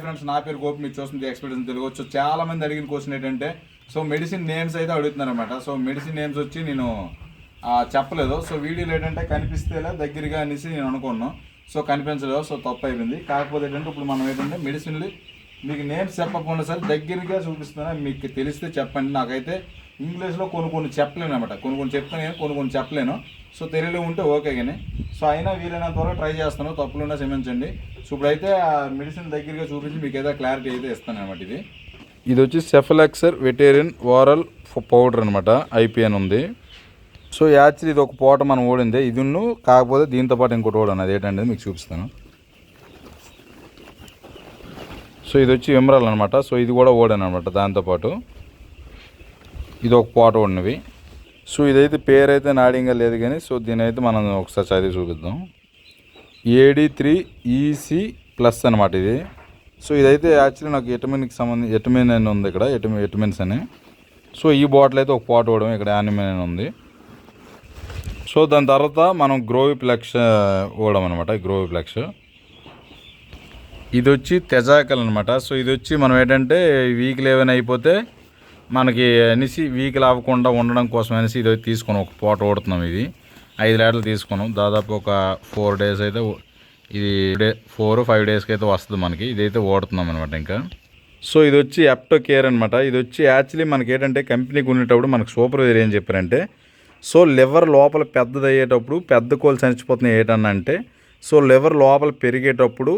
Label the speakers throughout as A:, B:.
A: Friends, నా పేరు గోపి. మీరు చూస్తుంది ఎక్స్పీరియన్స్ తెలుగు. సో చాలా మంది అడిగిన క్వశ్చన్ ఏంటంటే, సో మెడిసిన్ నేమ్స్ అయితే అడుగుతున్నారు అనమాట. సో మెడిసిన్ నేమ్స్ వచ్చి నేను చెప్పలేదు. సో వీడియోలో ఏంటంటే కనిపిస్తేలా దగ్గరగా అనేసి నేను అనుకున్నాను. సో కనిపించలేదు. సో తప్పు అయిపోయింది. కాకపోతే ఏంటంటే ఇప్పుడు మనం ఏంటంటే మెడిసిన్లు మీకు నేమ్స్ చెప్పకుండా సరే దగ్గరగా చూపిస్తున్నా. మీకు తెలిస్తే చెప్పండి. నాకైతే ఇంగ్లీష్లో కొన్ని చెప్పలేను అనమాట. కొన్ని చెప్తాను కానీ కొన్ని చెప్పలేను. సో తెలుగులో ఉంటే ఓకే కానీ. సో అయినా వీలైనంత వరకు ట్రై చేస్తాను. తప్పులున్నా క్షమించండి. సో ఇప్పుడైతే ఆ మెడిసిన్ దగ్గరగా చూపించి మీకు ఏదో క్లారిటీ అయితే ఇస్తాను అనమాట. ఇది వచ్చి సెఫలాక్సర్ వెటేరియన్ ఓరల్ పౌడర్ అనమాట. ఐపీఎన్ ఉంది. సో యాక్చువల్లీ ఇది ఒక పూట మనం ఓడింది. ఇది కాకపోతే దీంతో పాటు ఇంకోటి ఓడాను. అది ఏంటంటే మీకు చూపిస్తాను. సో ఇది వచ్చి విమరాల్ అనమాట. సో ఇది కూడా ఓడాను అనమాట. దాంతోపాటు ఇది ఒక పూట ఓడినవి. సో ఇదైతే పేరు అయితే నాడింగా లేదు కానీ, సో దీని అయితే మనం ఒకసారి చదివి చూపిద్దాం. AD3EC+ అనమాట ఇది. సో ఇదైతే యాక్చువల్లీ నాకు విటమిన్కి సంబంధించి విటమిన్ అని ఉంది ఇక్కడ, విటమిన్స్ అని. సో ఈ బాటిల్ అయితే ఒక పాట్ ఓడడం ఇక్కడ యానిమిన్ అని ఉంది. సో దాని తర్వాత మనం గ్రోవిప్లెక్స్ ఓడడం అనమాట. గ్రోవిప్లెక్స్ ఇది వచ్చి తెజాకల్ అనమాట. సో ఇది వచ్చి మనం ఏంటంటే వీక్లు ఏమైనా అయిపోతే మనకి అనేసి వీక్లు అవ్వకుండా ఉండడం కోసం అనేసి ఇది తీసుకున్నాం. ఒక పూట ఓడుతున్నాం. ఇది 5 లీటర్లు తీసుకున్నాం. దాదాపు ఒక 4 days అయితే ఇది 4-5 daysకి అయితే వస్తుంది మనకి. ఇదైతే ఓడుతున్నాం అనమాట ఇంకా. సో ఇది వచ్చి ఎప్టో కేర్ అనమాట. ఇది వచ్చి యాక్చువల్లీ మనకి ఏంటంటే కంపెనీకి ఉండేటప్పుడు మనకు సూపర్వైజర్ ఏం చెప్పారంటే, సో లివర్ లోపల పెద్దది అయ్యేటప్పుడు పెద్ద కోళ్ళు చనిపోతున్నాయి ఏంటన్నా అంటే, సో లివర్ లోపల పెరిగేటప్పుడు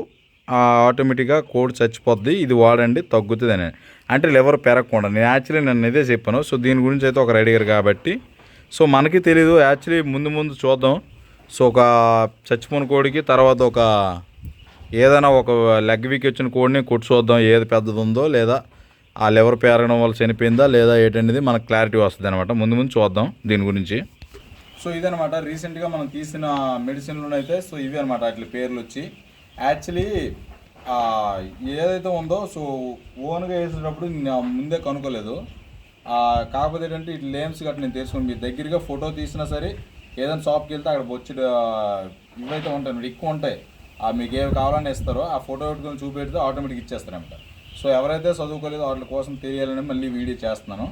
A: ఆటోమేటిక్గా కోడి చచ్చిపోద్ది, ఇది వాడండి తగ్గుతుంది అని. అంటే లివర్ పెరగకుండా నేను యాక్చువల్లీ నన్ను ఇదే చెప్పాను. సో దీని గురించి అయితే ఒక అడిగారు కాబట్టి, సో మనకి తెలీదు. యాక్చువల్లీ ముందు చూద్దాం. సో ఒక చచ్చిపోయిన కోడికి తర్వాత ఒక ఏదైనా ఒక లెగ్ వీక్ వచ్చిన కోడిని కొట్టి చూద్దాం, ఏది పెద్దది ఉందో లేదా ఆ లివర్ పెరగడం వల్ల చనిపోయిందా లేదా ఏంటనేది మనకు క్లారిటీ వస్తుంది అనమాట. ముందు చూద్దాం దీని గురించి. సో ఇదనమాట రీసెంట్గా మనం తీసిన మెడిసిన్లు అయితే. సో ఇవి అనమాట అట్లా పేర్లు వచ్చి. యాక్చువల్లీ ఏదైతే ఉందో సో ఓన్గా వేసేటప్పుడు నేను ముందే కనుక్కోలేదు. కాకపోతే ఏంటంటే ఇట్లా నేమ్స్ గట్రా నేను తెలుసుకుని మీ దగ్గరగా ఫోటో తీసినా సరే ఏదైనా షాప్కి వెళ్తే అక్కడ వచ్చి ఇవైతే ఉంటాయి, ఎక్కువ ఉంటాయి. మీకు ఏవి కావాలని ఇస్తారో ఆ ఫోటో పెట్టుకొని చూపెడితే ఆటోమేటిక్ ఇచ్చేస్తారనమాట. సో ఎవరైతే చదువుకోలేదో వాటి కోసం తెలియాలని మళ్ళీ వీడియో చేస్తున్నాను.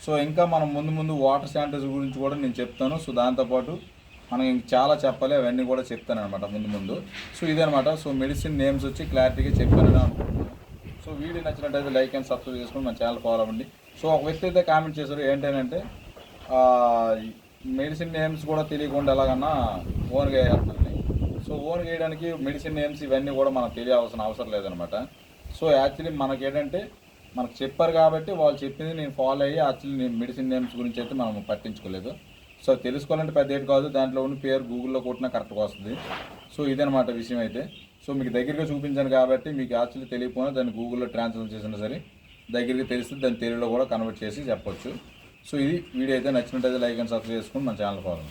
A: సో ఇంకా మనం ముందు వాటర్ శానిటైజర్ గురించి కూడా నేను చెప్తాను. సో దాంతోపాటు మనం ఇంక చాలా చెప్పాలి, అవన్నీ కూడా చెప్తాను అనమాట ముందు. సో ఇదనమాట. సో మెడిసిన్ నేమ్స్ వచ్చి క్లారిటీగా చెప్పానని అనుకుంటున్నాను. సో వీడియో నచ్చినట్టయితే లైక్ అండ్ సబ్స్క్రైబ్ చేసుకొని మన ఛానల్ ఫాలో అవ్వండి. సో ఒక వ్యక్తి అయితే కామెంట్ చేశారు ఏంటంటే మెడిసిన్ నేమ్స్ కూడా తెలియకుండా ఎలాగన్నా ఓన్గా వేయాలని. సో ఓన్గా వేయడానికి మెడిసిన్ నేమ్స్ ఇవన్నీ కూడా మనకు తెలియాల్సిన అవసరం లేదనమాట. సో యాక్చువల్లీ మనకి ఏంటంటే మనకు చెప్పారు కాబట్టి వాళ్ళు చెప్పింది నేను ఫాలో అయ్యి యాక్చువల్లీ నేను మెడిసిన్ నేమ్స్ గురించి అయితే మనం పట్టించుకోలేదు. సో తెలుసుకోవాలంటే పెద్ద ఏటి కాదు, దాంట్లో ఉన్న పేరు గూగుల్లో కొట్టినా కరెక్ట్గా వస్తుంది. సో ఇదనమాట విషయం అయితే. సో మీకు దగ్గరగా చూపించాను కాబట్టి మీకు యాక్చువల్లీ తెలియకపోయినా దాన్ని గూగుల్లో ట్రాన్స్లేట్ చేసినా సరే దగ్గరికి తెలిస్తే దాన్ని తెలుగులో కూడా కన్వర్ట్ చేసి చెప్పొచ్చు. సో ఇది వీడియో అయితే నచ్చినట్టయితే లైక్ అండ్ సబ్స్క్రైబ్ చేసుకుని మన ఛానల్ ఫాలో.